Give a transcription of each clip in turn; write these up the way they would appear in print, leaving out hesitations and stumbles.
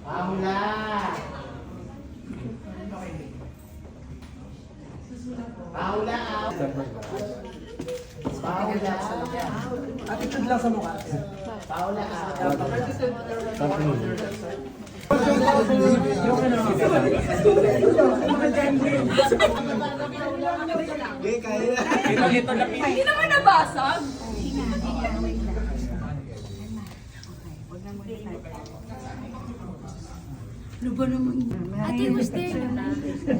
Paula! Paula! Paula! Attitude lang sa mukha. Paula! Hindi naman nabasag. Ano ba naman yun? Ate, was there?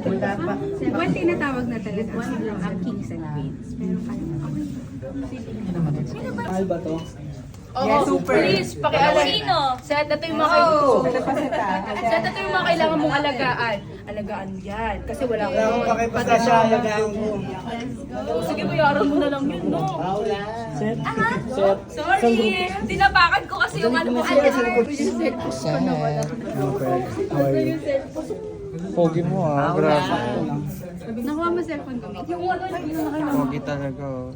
Wala pa. One tinatawag na talaga ang kings and queens. Pero Mahal ba to? Yes, super. Please, pakialam. Sino? Seth, ito yung mga Seth, ito yung mga kailangan mong alagaan. Alagaan mo yan. Kasi wala Wala akong pakipasta siya, alagaan ko. Sige, bayaran mo na lang yun, no? Paula! Set? Set. Sorry! Tinapakan ko kasi yung ano mo. Pogi mo ah, grabe. nakuha mo cellphone ko, mate. Yung ano, Pogi talaga oh.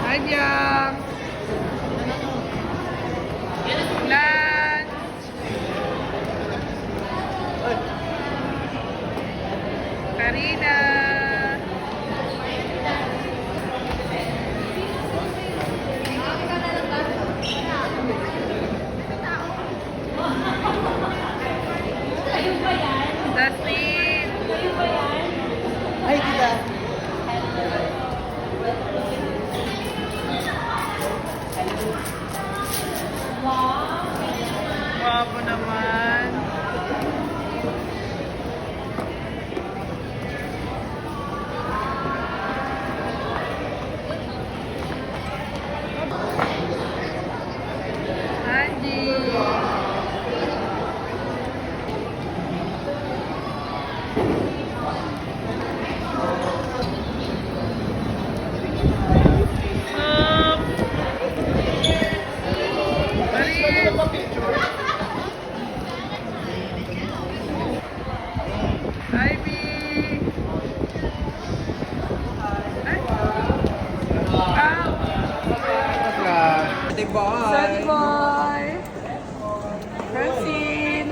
Anyang! Lunch! Karina! Dustin! Ay, kita. Guwapo naman! Angie! Up! Ivy! Ay! Ate boy! Sunny boy! Francine!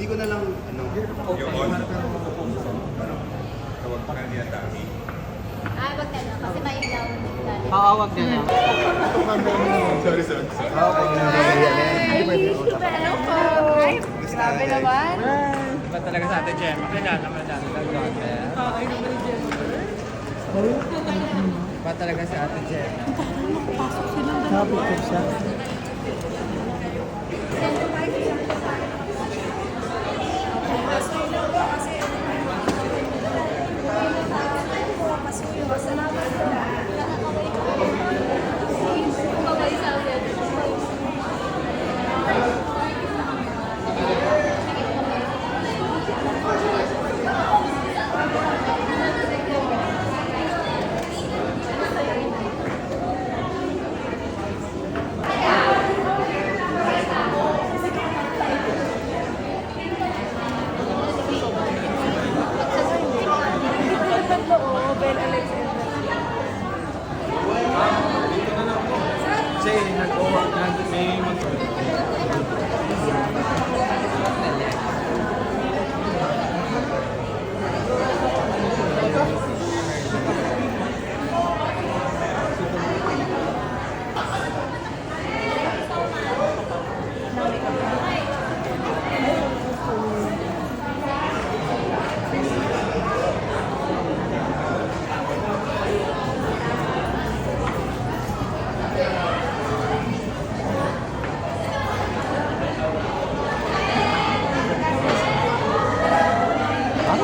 Hindi ko na lang, ano, yung on. Tawag pa nga niya Tami. wag ka na. Kasi may ilaw. Paawag na lang. Sorry, sorry. Hello po. Hi. Grabe naman! Iba talaga sa Ate Gemma. Kailan naman natin talaga. Ay, naman ni Jennifer. Iba talaga sa Ate Gemma. Nakapicture siya. Kasi may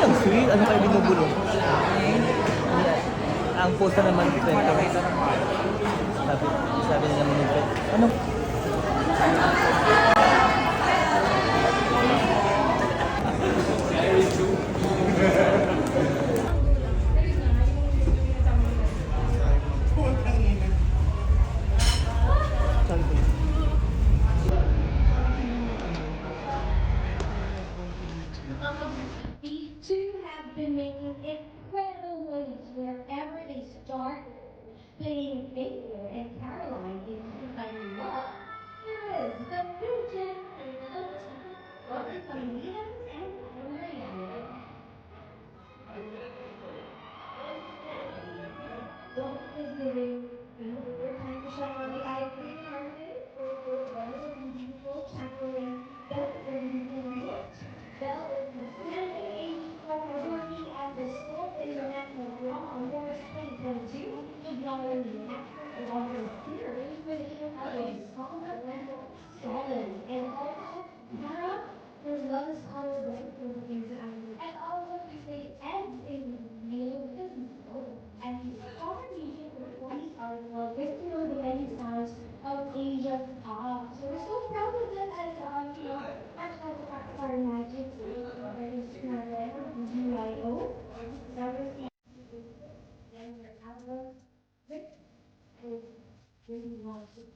Ang sweet. Ano kayo binubulo? Ang pusa naman dito. Sabi nila naman ito. Ano? solid. And also, Mara, her love is constant for the things that I do. And also, they add in new and combination with one are well, get to know the many styles of Asian pop. So we're so proud of them as our magic UIO. Never see their album. Is really loves it.